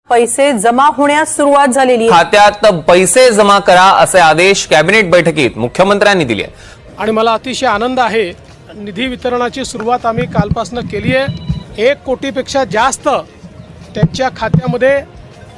पैसे जमा होण्यास सुरुवात झालेली आहे। खात्यात पैसे जमा करा असे आदेश कॅबिनेट बैठकीत मुख्यमंत्र्यांनी दिले आणि मला अतिशय आनंद आहे। निधी वितरणाची सुरुवात आम्ही कालपासून केली आहे। 1 कोटीपेक्षा जास्त त्यांच्या खात्यामध्ये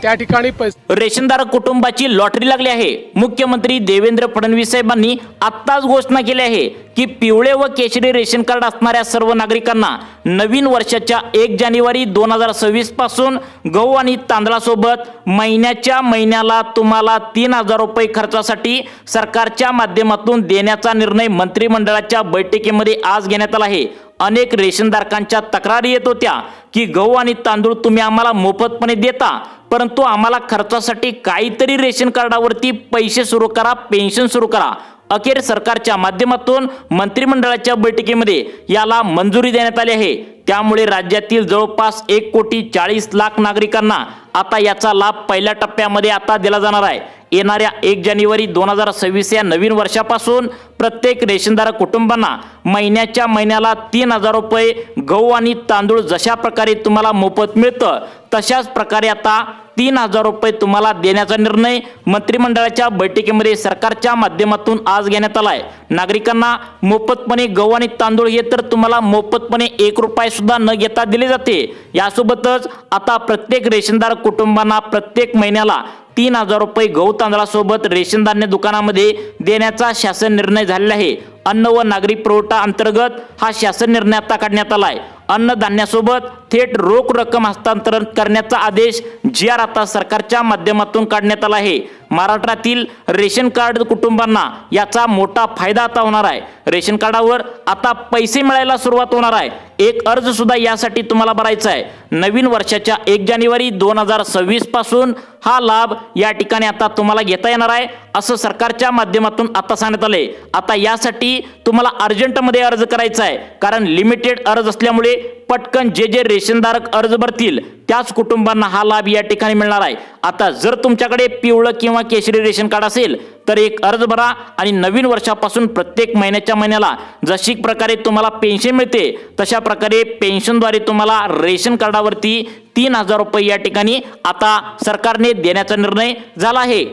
त्या ठिकाणी पैसे। रेशनधारक कुटुंबाची लॉटरी लागली आहे। मुख्यमंत्री देवेंद्र फडणवीस साहेबांनी आत्ताच घोषणा केली आहे की पिवळे व केशरी रेशन कार्ड असणाऱ्या सर्व नागरिकांना नवीन वर्षाच्या 1 जानेवारी 2026 पासून गहू आणि तांदळासोबत महिन्याला तुम्हाला 3000 रुपये खर्चासाठी सरकारच्या माध्यमातून देण्याचा निर्णय मंत्रिमंडळाच्या बैठकीमध्ये आज घेण्यात आला आहे। अनेक रेशनधारकांच्या तक्रारी येत होत्या की गहू आणि तांदूळ तुम्ही आम्हाला मोफतपणे देता, परंतु आम्हाला खर्चासाठी काहीतरी रेशन कार्डावरती पैसे सुरू करा, पेन्शन सुरू करा। अखेर सरकारच्या माध्यमातून मंत्रिमंडळाच्या बैठकीमध्ये याला मंजुरी देण्यात आली आहे। त्यामुळे राज्यातील जवळपास 1,40,00,000 नागरिकांना आता याचा लाभ पहिल्या टप्प्यामध्ये आता दिला जाणार आहे। येणाऱ्या 1 जानेवारी 2026 या नवीन वर्षापासून प्रत्येक रेशनधारक कुटुंबांना महिन्याला 3000 रुपये गहू आणि तांदूळ जशा प्रकारे तुम्हाला मोफत मिळतं तशाच प्रकारे आता 3000 रुपये तुम्हाला देण्याचा निर्णय मंत्रिमंडळाच्या बैठकीमध्ये सरकारच्या माध्यमातून आज घेण्यात आला आहे। नागरिकांना मोफतपणे गहू आणि तांदूळ हे तर तुम्हाला मोफतपणे 1 रुपया सुद्धा न घेता दिले जाते। यासोबतच आता प्रत्येक रेशनधारक कुटुंबांना प्रत्येक महिन्याला 3000 रुपये गहू तांदळासोबत रेशन धान्य दुकानामध्ये देण्याचा शासन निर्णय झालेला आहे। अन्न व नागरी पुरवठा अंतर्गत हा शासन निर्णय आता काढण्यात आला आहे। अन्नधान्यासोबत थेट रोख रक्कम हस्तांतरण करण्याचा आदेश GR आता सरकारच्या माध्यमातून काढण्यात आला आहे। महाराष्ट्रातील रेशन कार्ड कुटुंबांना याचा मोठा फायदा आता होणार आहे। रेशन कार्डावर आता पैसे मिळायला सुरुवात होणार आहे। एक अर्ज सुद्धा यासाठी तुम्हाला भरायचा आहे। नवीन वर्षाच्या 1 जानेवारी 2026 पासून हा लाभ या ठिकाणी आता तुम्हाला घेता येणार आहे असं सरकारच्या माध्यमातून आता सांगण्यात आले। आता यासाठी तुम्हाला अर्जंटमध्ये अर्ज करायचा आहे, कारण लिमिटेड अर्ज असल्यामुळे पटकन जे रेशनधारक अर्ज भरतील त्याच कुटुंबांना हा लाभ या ठिकाणी मिळणार आहे। आता जर तुमच्याकडे पिवळं किंवा केशरी रेशन कार्ड असेल तर एक अर्ज भरा आणि नवीन वर्षापासून प्रत्येक महिन्याला जशी प्रकारे तुम्हाला पेन्शन मिळते तशा प्रकारे पेन्शनद्वारे तुम्हाला रेशन कार्डावरती 3000 रुपये या ठिकाणी आता सरकारने देण्याचा निर्णय झाला आहे।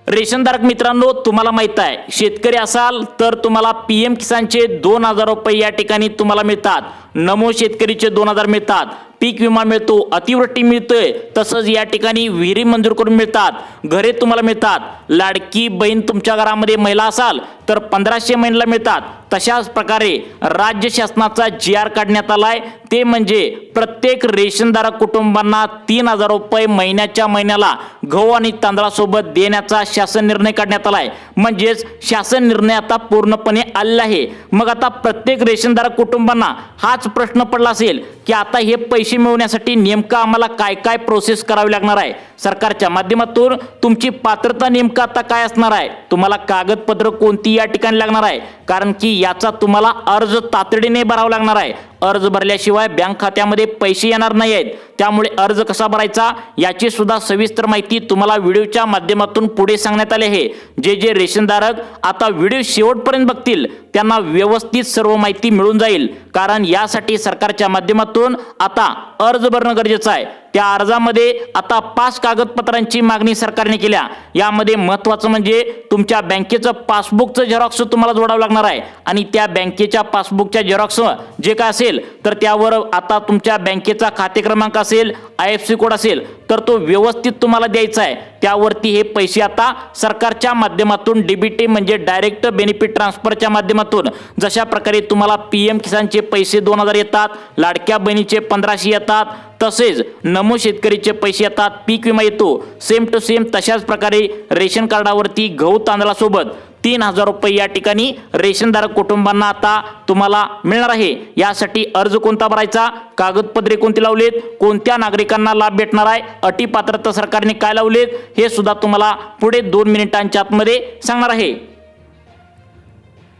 रेशनधारक मित्रांनो, तुम्हाला माहित आहे शेतकरी असाल तर तुम्हाला PM किसानचे 2000 रुपये या ठिकाणी तुम्हाला मिळतात। नमो शेतकरीचे 2000 मिळतात। पीक विमा मिळतो, अतिवृष्टी मिळतोय, तसंच या ठिकाणी विहिरी मंजूर करून मिळतात, घरे तुम्हाला मिळतात। लाडकी बहीण तुमच्या घरामध्ये महिला असाल तर 1500 महिन्याला मिळतात। तशाच प्रकारे राज्य शासनाचा GR काढण्यात आलाय, ते म्हणजे प्रत्येक रेशनधारक कुटुंबांना 3000 रुपये महिन्याला गहू आणि तांदळासोबत देण्याचा शासन निर्णय काढण्यात आलाय। म्हणजेच शासन निर्णय आता पूर्णपणे आलेला आहे। मग आता प्रत्येक रेशनधारक कुटुंबांना हाच प्रश्न पडला असेल की आता हे पैसे मिळवण्यासाठी नेमका आम्हाला काय काय प्रोसेस करावी लागणार आहे। सरकारच्या माध्यमातून तुमची पात्रता नेमका आता काय असणार आहे, तुम्हाला कागदपत्र कोणती या ठिकाणी लागणार आहे, कारण की याचा तुम्हाला अर्ज तातडीने भरावा लागणार आहे। अर्ज भरल्याशिवाय बँक खात्यामध्ये पैसे येणार नाही आहेत। त्यामुळे अर्ज कसा भरायचा याची सुद्धा सविस्तर माहिती तुम्हाला व्हिडिओच्या माध्यमातून पुढे सांगण्यात आले आहे। जे रेशनधारक आता व्हिडिओ शेवटपर्यंत बघतील त्यांना व्यवस्थित सर्व माहिती मिळून जाईल, कारण यासाठी सरकारच्या माध्यमातून आता अर्ज भरणं गरजेचं आहे। त्या अर्जामध्ये आता 5 कागदपत्रांची मागणी सरकारने केल्या। यामध्ये महत्त्वाचं म्हणजे तुमच्या बँकेचं पासबुकचं झेरॉक्स तुम्हाला जोडावं लागणार आहे आणि त्या बँकेच्या पासबुकच्या झेरॉक्स जे काय असेल तर त्यावर आता तुमच्या बँकेचा खाते क्रमांक असेल, IFSC कोड असेल तर तो व्यवस्थित तुम्हाला द्यायचा आहे। त्यावरती हे पैसे आता सरकारच्या माध्यमातून DBT म्हणजे डायरेक्ट बेनिफिट ट्रान्सफरच्या माध्यमातून जशा प्रकारे तुम्हाला PM किसानचे पैसे 2000 येतात, लाडक्या बहिणीचे 1500 येतात, तसेच नमो शेतकरीचे पैसे येतात, पीक विमा येतो, सेम टू सेम तशाच प्रकारे रेशन कार्डावरती गहू तांदळासोबत 3000 रुपये या ठिकाणी रेशनधारक कुटुंबांना आता तुम्हाला मिळणार आहे। यासाठी अर्ज कोणता भरायचा, कागदपत्रे कोणती लावलेत, कोणत्या नागरिकांना लाभ भेटणार आहे, अटी पात्रता सरकारने काय लावलेत हे सुद्धा तुम्हाला पुढे 2 मिनिटांच्या आतमध्ये सांगणार आहे।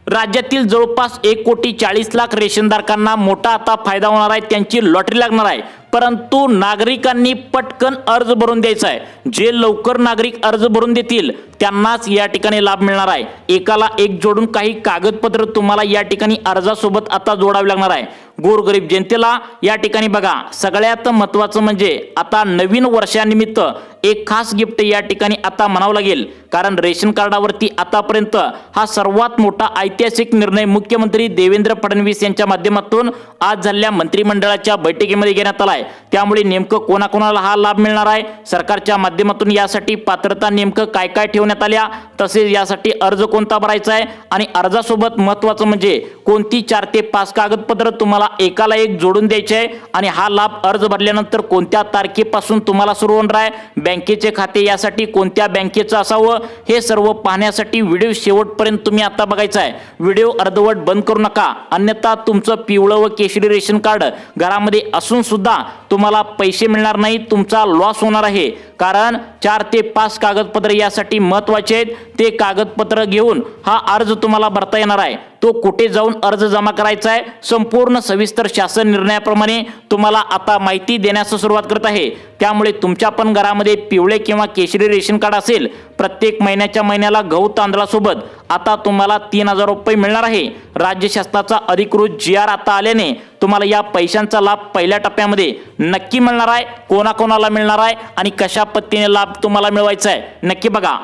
राज्यातील जवळपास 1,40,00,000 रेशनधारकांना मोठा आता फायदा होणार आहे, त्यांची लॉटरी लागणार आहे। परंतु नागरिकांनी पटकन अर्ज भरून द्यायचा आहे. जे लवकर नागरिक अर्ज भरून देतील त्यांनाच या ठिकाणी लाभ मिळणार आहे. एकाला एक जोडून काही कागदपत्र तुम्हाला या ठिकाणी अर्जासोबत आता जोडावे लागणार आहे. गोरगरीब जनतेला या ठिकाणी बघा, सगळ्यात महत्त्वाचं म्हणजे आता नवीन वर्षानिमित्त एक खास गिफ्ट या ठिकाणी आता म्हणावं लागेल. कारण रेशन कार्डावरती आतापर्यंत हा सर्वात मोठा ऐतिहासिक निर्णय मुख्यमंत्री देवेंद्र फडणवीस यांच्या माध्यमातून आज झालेल्या मंत्रिमंडळाच्या बैठकीमध्ये घेण्यात आला आहे. त्यामुळे नेमकं कोणाकोणाला हा लाभ मिळणार आहे, सरकारच्या माध्यमातून यासाठी पात्रता नेमकं काय काय ठेवण्यात आल्या, तसेच यासाठी अर्ज कोणता भरायचा आहे आणि अर्जासोबत महत्त्वाचं म्हणजे कोणती 4 ते 5 कागदपत्र तुम्हाला एकाला एक जोडून द्यायचे आहे आणि हा लाभ अर्ज भरल्यानंतर कोणत्या तारखेपासून तुम्हाला सुरू होणार आहे, बँकेचे खाते यासाठी कोणत्या बँकेचं असावं, हे सर्व पाहण्यासाठी व्हिडिओ शेवटपर्यंत तुम्ही आता बघायचा आहे. व्हिडिओ अर्धवट बंद करू नका, अन्यथा तुमचं पिवळं व केशरी रेशन कार्ड घरामध्ये असून सुद्धा तुम्हाला पैसे मिळणार नाही, तुमचा लॉस होणार आहे. कारण 4 ते 5 कागदपत्र यासाठी महत्त्वाचे आहेत. ते कागदपत्र घेऊन हा अर्ज तुम्हाला भरता येणार आहे. तो कुठे जाऊन अर्ज जमा करायचा आहे, संपूर्ण सविस्तर शासन निर्णयाप्रमाणे तुम्हाला आता माहिती देण्यास सुरुवात करत आहे. त्यामुळे तुमच्या पण घरामध्ये पिवळे किंवा केशरी रेशन कार्ड असेल, प्रत्येक महिन्याला गहू तांदळासोबत आता तुम्हाला 3000 रुपये मिळणार आहे. राज्य शासनाचा अधिकृत GR आता आल्याने तुम्हाला या पैशांचा लाभ पहिल्या टप्प्यामध्ये नक्की मिळणार आहे. कोणाकोणाला मिळणार आहे आणि कशा पद्धतीने लाभ तुम्हाला मिळवायचा आहे नक्की बघा.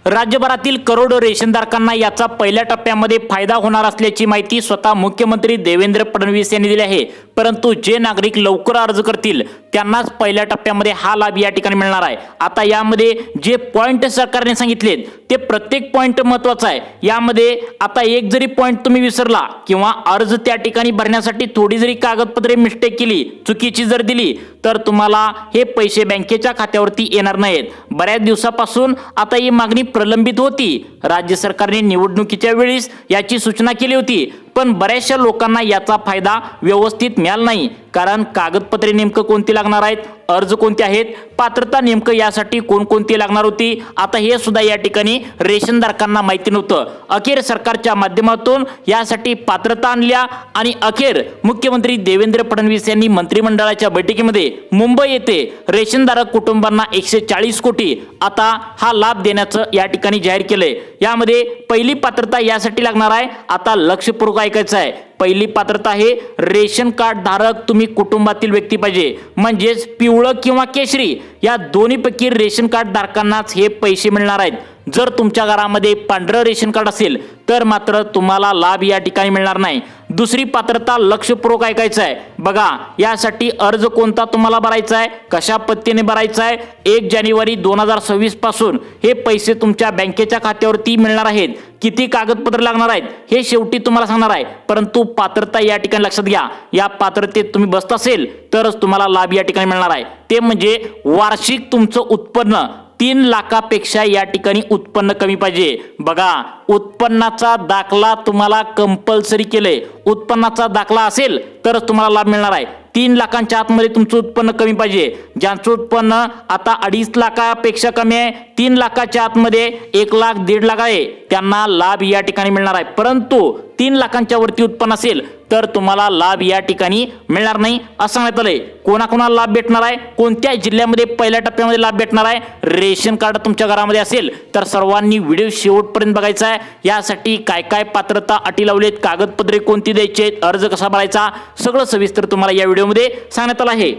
राज्यभरातील करोडो रेशनधारकांना याचा पहिल्या टप्प्यामध्ये फायदा होणार असल्याची माहिती स्वतः मुख्यमंत्री देवेंद्र फडणवीस यांनी दिली आहे. परंतु जे नागरिक लवकर अर्ज करतील त्यांनाच पहिल्या टप्प्यामध्ये हा लाभ या ठिकाणी मिळणार आहे. आता यामध्ये जे पॉइंट सरकारने सांगितलेत ते प्रत्येक पॉइंट महत्त्वाचा आहे. यामध्ये आता एक जरी पॉइंट तुम्ही विसरला किंवा अर्ज त्या ठिकाणी भरण्यासाठी थोडी जरी कागदपत्रे मिस्टेक केली, चुकीची जर दिली, तर तुम्हाला हे पैसे बँकेच्या खात्यावरती येणार नाहीत. बऱ्याच दिवसापासून आता ही मागणी प्रलंबित होती. राज्य सरकारने निवडणुकीच्या वेळेस याची सूचना केली होती, पण बऱ्याचशा लोकांना याचा फायदा व्यवस्थित मिळाला नाही. कारण कागदपत्रे नेमकं कोणती लागणार आहेत, अर्ज कोणते आहेत, पात्रता नेमकं यासाठी कोणकोणती लागणार होती, आता हे सुद्धा या ठिकाणी रेशनधारकांना माहिती नव्हतं. अखेर सरकारच्या माध्यमातून यासाठी पात्रता आणल्या आणि अखेर मुख्यमंत्री देवेंद्र फडणवीस यांनी मंत्रिमंडळाच्या बैठकीमध्ये मुंबई येथे रेशनधारक कुटुंबांना 140 कोटी आता हा लाभ देण्याचं या ठिकाणी जाहीर केलंय. यामध्ये पहिली पात्रता यासाठी लागणार आहे, आता लक्षपूर्वक ऐकायचं आहे. पहिली पात्रता आहे रेशन कार्ड धारक तुम्ही कुटुंबातील व्यक्ती पाहिजे, म्हणजेच पिवळं किंवा केशरी या दोन्हीपैकी रेशन कार्ड धारकांनाच हे पैसे मिळणार आहेत. जर तुमच्या घरामध्ये पांढरं रेशन कार्ड असेल तर मात्र तुम्हाला लाभ या ठिकाणी मिळणार नाही. दुसरी पात्रता लक्षपूर्वक ऐकायचं आहे बघा. यासाठी अर्ज कोणता तुम्हाला भरायचा आहे, कशा पद्धतीने भरायचा आहे, 1 जानेवारी 2026 पासून हे पैसे तुमच्या बँकेच्या खात्यावरती मिळणार आहेत. किती कागदपत्र लागणार आहेत हे शेवटी तुम्हाला सांगणार आहे, परंतु पात्रता या ठिकाणी लक्षात घ्या. या पात्रतेत तुम्ही बसत असेल तरच तुम्हाला लाभ या ठिकाणी मिळणार आहे. ते म्हणजे वार्षिक तुमचं उत्पन्न 3 लाखापेक्षा या ठिकाणी उत्पन्न कमी पाहिजे. बघा, उत्पन्नाचा दाखला तुम्हाला कंपल्सरी केलंय. उत्पन्नाचा दाखला असेल तरच तुम्हाला लाभ मिळणार आहे. 3 लाखांच्या आतमध्ये तुमचं उत्पन्न कमी पाहिजे. ज्यांचं उत्पन्न आता 2.5 लाखापेक्षा कमी आहे, 3 लाखाच्या आतमध्ये 1 लाख 1.5 लाख आहे, त्यांना लाभ या ठिकाणी मिळणार आहे. परंतु 3 लाखांच्या वरती उत्पन्न असेल तर तुम्हाला लाभ या ठिकाणी मिळणार नाही असं सांगण्यात आलंय. कोणाकोणाला लाभ भेटणार आहे, कोणत्या जिल्ह्यामध्ये पहिल्या टप्प्यामध्ये लाभ भेटणार आहे, रेशन कार्ड तुमच्या घरामध्ये असेल तर सर्वांनी व्हिडिओ शेवटपर्यंत बघायचा आहे. यासाठी काय काय पात्रता अटी लावलेत, कागदपत्रे कोणती द्यायची, अर्ज कसा भरायचा, सगळं सविस्तर तुम्हाला या व्हिडिओमध्ये सांगण्यात आलं आहे.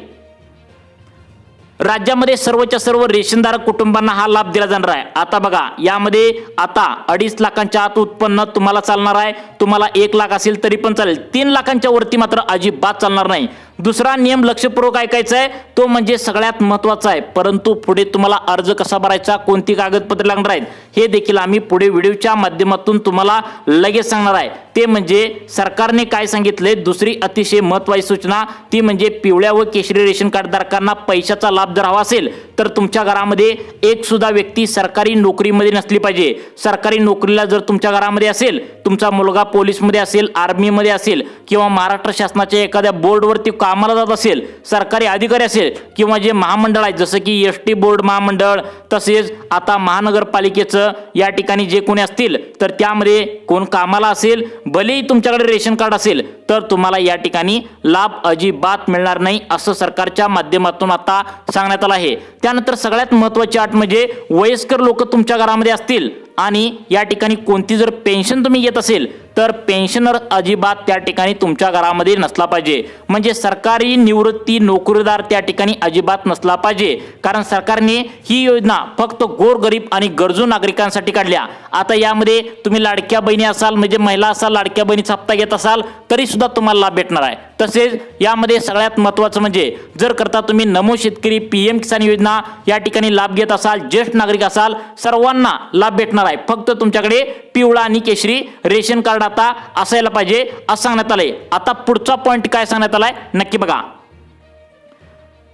राज्यामध्ये सर्वच्या सर्व रेशनधारक कुटुंबांना हा लाभ दिला जाणार आहे. आता बघा, यामध्ये आता 2.5 लाखांच्या आत उत्पन्न तुम्हाला चालणार आहे. तुम्हाला 1 लाख असेल तरी पण चालेल. 3 लाखांच्या वरती मात्र अजिबात चालणार नाही. दुसरा नियम लक्षपूर्वक ऐकायचा आहे, तो म्हणजे सगळ्यात महत्त्वाचा आहे. परंतु पुढे तुम्हाला अर्ज कसा भरायचा, कोणती कागदपत्रे लागणार आहेत हे देखील आम्ही पुढे व्हिडिओच्या माध्यमातून तुम्हाला लगेच सांगणार आहे. ते म्हणजे सरकारने काय सांगितले, दुसरी अतिशय महत्त्वाची सूचना ती म्हणजे पिवळ्या व केशरी रेशन कार्ड धारकांना पैशाचा लाभ जर हवा असेल तर तुमच्या घरामध्ये एक सुद्धा व्यक्ती सरकारी नोकरीमध्ये नसली पाहिजे. सरकारी नोकरीला जर तुमच्या घरामध्ये असेल, तुमचा मुलगा पोलीसमध्ये असेल, आर्मीमध्ये असेल किंवा महाराष्ट्र शासनाच्या एखाद्या बोर्डवरती कामाला जात असेल, सरकारी अधिकारी असेल किंवा जे महामंडळ आहेत जसं की एसटी बोर्ड महामंडळ, तसेच आता महानगरपालिकेचं या ठिकाणी जे कोणी असतील तर त्यामध्ये कोण कामाला असेल, भलेही तुमच्याकडे रेशन कार्ड असेल तर तुम्हाला या ठिकाणी लाभ अजिबात मिळणार नाही असं सरकारच्या माध्यमातून आता सांगण्यात आलं आहे. त्यानंतर सगळ्यात महत्त्वाची अट म्हणजे वयस्कर लोक तुमच्या घरामध्ये असतील आणि या ठिकाणी कोणती जर पेन्शन तुम्ही घेत असेल तर पेन्शनर अजिबात त्या ठिकाणी तुमच्या घरामध्ये नसला पाहिजे. म्हणजे सरकारी निवृत्ती नोकरीदार त्या ठिकाणी अजिबात नसला पाहिजे. कारण सरकारने ही योजना फक्त गोरगरीब आणि गरजू नागरिकांसाठी काढल्या. आता यामध्ये तुम्ही लाडक्या बहिणी असाल, म्हणजे महिला असाल, लाडक्या बहिणीचा हप्ता घेत असाल तरी सुद्धा तुम्हाला लाभ भेटणार आहे. तसेच यामध्ये सगळ्यात महत्त्वाचं म्हणजे जर करता तुम्ही नमो शेतकरी, PM किसान योजना या ठिकाणी लाभ घेत असाल, ज्येष्ठ नागरिक असाल, सर्वांना लाभ भेटणार आहे. फक्त तुमच्याकडे पिवळा आणि केशरी रेशन कार्ड आता असायला पाहिजे असं सांगण्यात आलंय. आता पुढचा पॉइंट काय सांगण्यात आलाय नक्की बघा.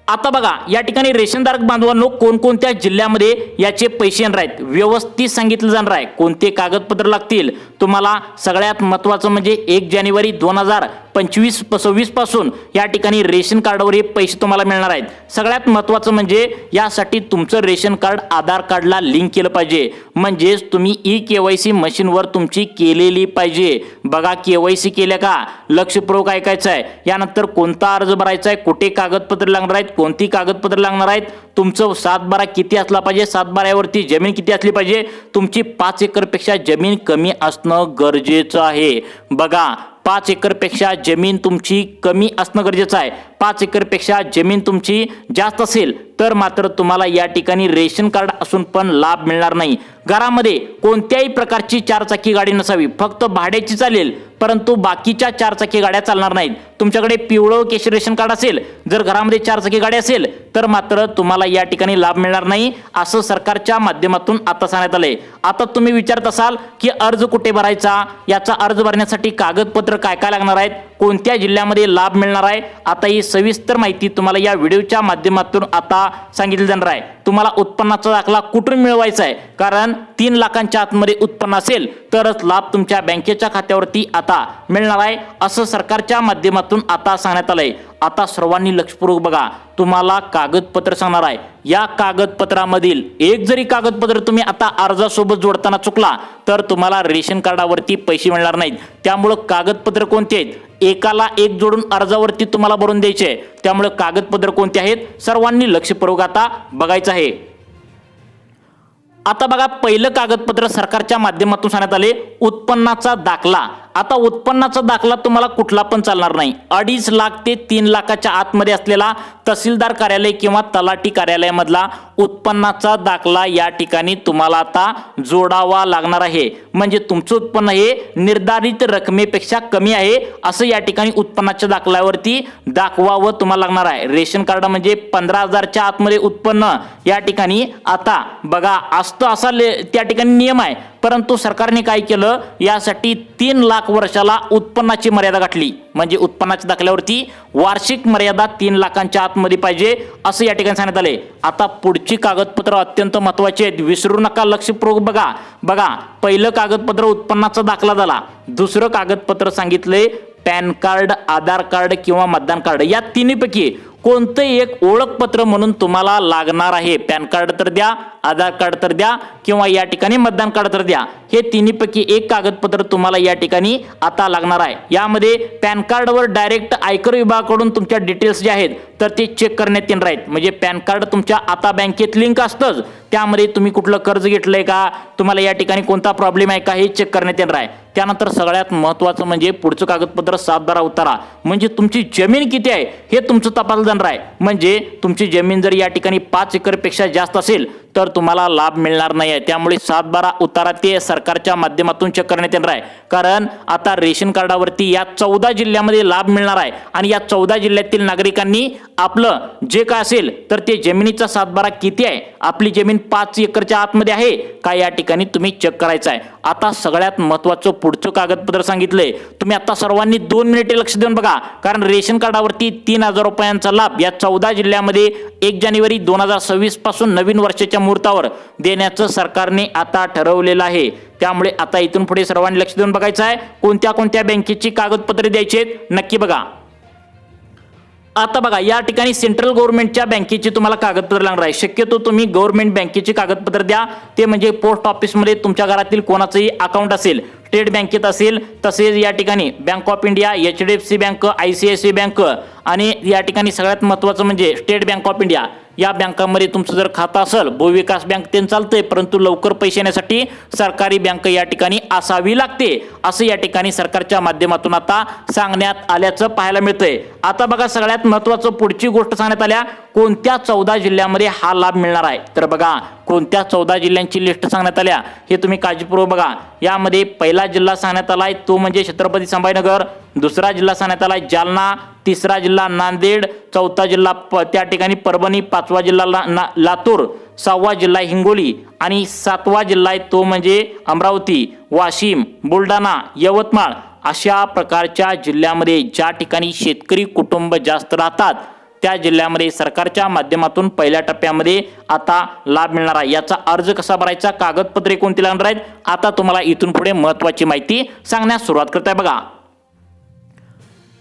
आता बघा या ठिकाणी रेशनधारक बांधवांनो कोणकोणत्या जिल्ह्यामध्ये याचे पैसे येणार आहेत व्यवस्थित सांगितलं जाणार आहे. कोणते कागदपत्र लागतील तुम्हाला, सगळ्यात महत्त्वाचं म्हणजे 1 जानेवारी 2025-26 पासून या ठिकाणी रेशन कार्डवर हे पैसे तुम्हाला मिळणार आहेत. सगळ्यात महत्त्वाचं म्हणजे यासाठी तुमचं रेशन कार्ड आधार कार्डला लिंक केलं पाहिजे. म्हणजेच तुम्ही KYC मशीनवर तुमची केलेली पाहिजे. बघा KYC केल्या का, लक्षपूर्वक ऐकायचं आहे. यानंतर कोणता अर्ज भरायचा आहे, कुठे कागदपत्र लागणार आहेत, कोणती कागदपत्र लागणार आहेत, तुमचं 7/12 किती असला पाहिजे, 7/12 जमीन किती असली पाहिजे, तुमची 5 एकरपेक्षा जमीन कमी असणं गरजेचं आहे. बघा 5 एकरपेक्षा जमीन तुमची कमी असणं गरजेचं आहे. 5 एकरपेक्षा जमीन तुमची जास्त असेल तर मात्र तुम्हाला या ठिकाणी रेशन कार्ड असून पण लाभ मिळणार नाही. घरामध्ये कोणत्याही प्रकारची 4 चाकी गाडी नसावी, फक्त भाड्याची चालेल, परंतु बाकीच्या 4 चाकी गाड्या चालणार नाहीत. तुमच्याकडे पिवळं केशरी रेशन कार्ड असेल, जर घरामध्ये 4 चाकी गाडी असेल तर मात्र तुम्हाला या ठिकाणी लाभ मिळणार नाही असं सरकारच्या माध्यमातून आता सांगण्यात आलंय. आता तुम्ही विचारत असाल की अर्ज कुठे भरायचा, याचा अर्ज भरण्यासाठी कागदपत्र काय काय लागणार आहेत, कोणत्या जिल्ह्यामध्ये लाभ मिळणार आहे, आता ही सविस्तर माहिती तुम्हाला या व्हिडिओच्या माध्यमातून आता सांगितली जाणार आहे. तुम्हाला उत्पन्नाचा दाखला कुठून मिळवायचा आहे, कारण 3 लाखांच्या आतमध्ये उत्पन्न असेल तरच लाभ तुमच्या बँकेच्या खात्यावरती आता मिळणार आहे असं सरकारच्या माध्यमातून आता सांगण्यात आलंय. आता सर्वांनी लक्षपूर्वक बघा, तुम्हाला कागदपत्र सांगणार आहे. या कागदपत्रामधील एक जरी कागदपत्र तुम्ही आता अर्जासोबत जोडताना चुकला तर तुम्हाला रेशन कार्डावरती पैसे मिळणार नाहीत. त्यामुळं कागदपत्र कोणते आहेत, एकाला एक जोडून अर्जावरती तुम्हाला भरून द्यायचे. त्यामुळे कागदपत्र कोणते आहेत सर्वांनी लक्षपूर्वक आता बघायचं आहे. आता बघा पहिलं कागदपत्र सरकारच्या माध्यमातून सांगण्यात आले उत्पन्नाचा दाखला. आता उत्पन्नाचा दाखला तुम्हाला कुठला पण चालणार नाही. 2.5 लाख ते 3 लाखाच्या आतमध्ये असलेला तहसीलदार कार्यालय किंवा तलाठी कार्यालयामधला उत्पन्नाचा दाखला या ठिकाणी तुम्हाला आता जोडावा लागणार आहे. म्हणजे तुमचं उत्पन्न हे निर्धारित रकमेपेक्षा कमी आहे असं या ठिकाणी उत्पन्नाच्या दाखल्यावरती दाखवावं तुम्हाला लागणार आहे. रेशन कार्ड म्हणजे 15,000च्या आतमध्ये उत्पन्न या ठिकाणी आता बघा असतं असा त्या ठिकाणी नियम आहे. परंतु सरकारने काय केलं, यासाठी 3 लाख वर्षाला उत्पन्नाची मर्यादा गाठली. म्हणजे उत्पन्नाच्या दाखल्यावरती वार्षिक मर्यादा 3 लाखांच्या आतमध्ये पाहिजे असं या ठिकाणी सांगण्यात आले. आता पुढची कागदपत्र अत्यंत महत्त्वाची आहेत, विसरू नका, लक्षपूर्वक बघा. बघा पहिलं कागदपत्र उत्पन्नाचा दाखला झाला. दुसरं कागदपत्र सांगितले पॅन कार्ड, आधार कार्ड किंवा मतदान कार्ड. या तिन्हीपैकी कोणतंही एक ओळखपत्र म्हणून तुम्हाला लागणार आहे. पॅन कार्ड तर द्या, आधार कार्ड तर द्या किंवा या ठिकाणी मतदान कार्ड तर द्या. हे तिन्हीपैकी एक कागदपत्र तुम्हाला या ठिकाणी आता लागणार आहे. यामध्ये पॅन कार्डवर डायरेक्ट आयकर विभागाकडून तुमच्या डिटेल्स जे आहेत तर ते चेक करण्यात येणार आहेत. म्हणजे पॅन कार्ड तुमच्या आता बँकेत लिंक असतंच, त्यामध्ये तुम्ही कुठलं कर्ज घेतलंय का, तुम्हाला या ठिकाणी कोणता प्रॉब्लेम आहे का हे चेक करण्यात येणार आहे. त्यानंतर सगळ्यात महत्त्वाचं म्हणजे पुढचं कागदपत्र 7/12 उतारा. म्हणजे तुमची जमीन किती आहे हे तुमचं तपासलं जाणार आहे. म्हणजे तुमची जमीन जर या ठिकाणी 5 एकरपेक्षा जास्त असेल तर तुम्हाला लाभ मिळणार नाही आहे। त्यामुळे 7/12 उतारा ते सरकारच्या माध्यमातून चेक करण्यात येणार आहे, कारण आता रेशन कार्डावरती या 14 जिल्ह्यामध्ये लाभ मिळणार आहे आणि या 14 जिल्ह्यातील नागरिकांनी आपलं जे काय असेल तर ते जमिनीचा 7/12 किती आहे, आपली जमीन 5 एकरच्या आतमध्ये आहे का, या ठिकाणी तुम्ही चेक करायचं आहे। आता सगळ्यात महत्त्वाचं पुढचं कागदपत्र सांगितलंय, तुम्ही आता सर्वांनी 2 मिनिटे लक्ष देऊन बघा, कारण रेशन कार्डावरती 3,000 रुपयांचा लाभ या 14 जिल्ह्यामध्ये 1 जानेवारी 2026 पासून नवीन वर्षाच्या मुहूर्तावर देण्याचं सरकारने आता ठरवलेलं आहे। त्यामुळे आता इथून पुढे सर्वांनी लक्ष देऊन बघायचं आहे कोणत्या कोणत्या बँकेची कागदपत्रे द्यायची आहेत, नक्की बघा। आता बघा, या ठिकाणी सेंट्रल गव्हर्नमेंटच्या बँकेची तुम्हाला कागदपत्र लागणार आहे। शक्यतो तुम्ही गव्हर्नमेंट बँकेची कागदपत्र द्या, ते म्हणजे पोस्ट ऑफिसमध्ये तुमच्या घरातील कोणाचंही अकाउंट असेल, स्टेट बँकेत असेल, तसेच या ठिकाणी bank of India, HDFC bank, ICICI bank आणि या ठिकाणी सगळ्यात महत्त्वाचं म्हणजे स्टेट बँक ऑफ इंडिया या बँकांमध्ये तुमचं जर खातं असेल, भूविकास बँक ते चालतंय, परंतु लवकर पैसे येण्यासाठी सरकारी बँक या ठिकाणी असावी लागते, असं या ठिकाणी सरकारच्या माध्यमातून आता सांगण्यात आल्याचं पाहायला मिळतंय। आता बघा, सगळ्यात महत्त्वाचं पुढची गोष्ट सांगण्यात आल्या कोणत्या 14 जिल्ह्यामध्ये हा लाभ मिळणार आहे, तर बघा कोणत्या 14 जिल्ह्यांची लिस्ट सांगण्यात आल्या हे तुम्ही काळजीपूर्वक बघा। यामध्ये पहिला जिल्हा सांगण्यात आलाय तो म्हणजे छत्रपती संभाजीनगर, दुसरा जिल्हा सांगण्यात आलाय जालना, तिसरा जिल्हा नांदेड, चौथा जिल्हा त्या ठिकाणी परभणी, 5वा जिल्हा लातूर, 6वा जिल्हा हिंगोली आणि 7वा जिल्हा आहे तो म्हणजे अमरावती, वाशिम, बुलढाणा, यवतमाळ अशा प्रकारच्या जिल्ह्यामध्ये ज्या ठिकाणी शेतकरी कुटुंब जास्त राहतात त्या जिल्ह्यामध्ये सरकारच्या माध्यमातून पहिल्या टप्प्यामध्ये आता लाभ मिळणार आहे। याचा अर्ज कसा भरायचा, कागदपत्रे कोणती लागणार आहेत, आता तुम्हाला इथून पुढे महत्त्वाची माहिती सांगण्यास सुरुवात करताय बघा।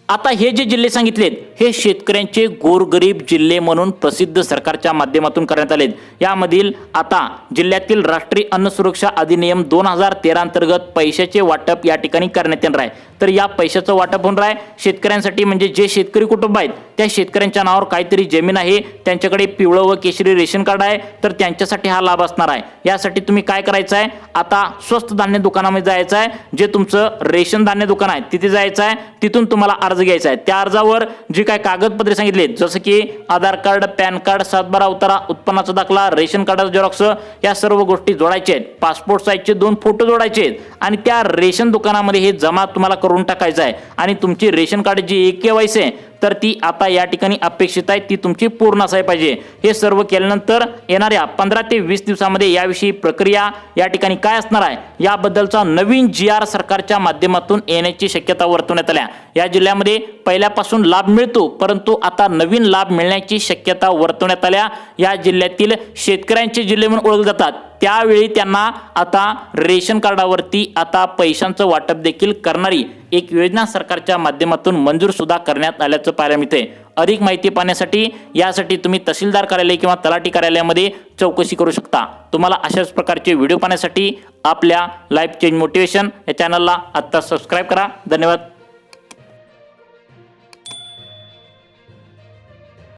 आता हे जे जिल्हे सांगितलेत हे शेतकऱ्यांचे गोरगरीब जिल्हे म्हणून प्रसिद्ध सरकारच्या माध्यमातून करण्यात आलेत। यामधील आता जिल्ह्यातील राष्ट्रीय अन्न सुरक्षा अधिनियम 2013 अंतर्गत पैशाचे वाटप या ठिकाणी करण्यात येणार आहे। तर या पैशाचं वाटप होणार आहे शेतकऱ्यांसाठी, म्हणजे जे शेतकरी कुटुंब आहेत त्या शेतकऱ्यांच्या नावावर काहीतरी जमीन आहे, त्यांच्याकडे पिवळं व केशरी रेशन कार्ड आहे, तर त्यांच्यासाठी हा लाभ असणार आहे। यासाठी तुम्ही काय करायचं आहे, आता स्वस्त धान्य दुकानामध्ये जायचं आहे, जे तुमचं रेशन धान्य दुकान आहे तिथे जायचं आहे, तिथून तुम्हाला अर्ज घ्यायचा आहे। त्या अर्जावर जी काय कागदपत्रे सांगितले जसं की आधार कार्ड, पॅन कार्ड, 7/12 उतारा, उत्पन्नाचा दाखला, रेशन कार्डाचा झेरॉक्स या सर्व गोष्टी जोडायच्या आहेत, पासपोर्ट साईजचे 2 फोटो जोडायचे आहेत आणि त्या रेशन दुकानामध्ये हे जमा तुम्हाला करून टाकायचं आहे आणि तुमची रेशन कार्ड जी KYC आहे तर ती आता या ठिकाणी अपेक्षित आहे, ती तुमची पूर्ण असायला पाहिजे। हे सर्व केल्यानंतर येणाऱ्या 15 ते 20 दिवसामध्ये याविषयी प्रक्रिया या ठिकाणी काय असणार आहे याबद्दलचा नवीन GR सरकारच्या माध्यमातून येण्याची शक्यता वर्तवण्यात आल्या। या जिल्ह्यामध्ये पहिल्यापासून लाभ मिळतो, परंतु आता नवीन लाभ मिळण्याची शक्यता वर्तवण्यात आल्या। या जिल्ह्यातील शेतकऱ्यांचे जिल्हे म्हणून ओळखले जातात, त्यावेळी त्यांना आता रेशन कार्डावरती आता पैशांचं वाटप देखील करणारी एक योजना सरकारच्या माध्यमातून मंजूर सुद्धा करण्यात आल्याचं पाहायला मिळते। अधिक माहिती पाहण्यासाठी यासाठी तुम्ही तहसीलदार कार्यालय किंवा तलाठी कार्यालयामध्ये चौकशी करू शकता। तुम्हाला अशाच प्रकारचे व्हिडिओ पाहण्यासाठी आपल्या लाईफ चेंज मोटिवेशन या चॅनलला आता सबस्क्राईब करा। धन्यवाद।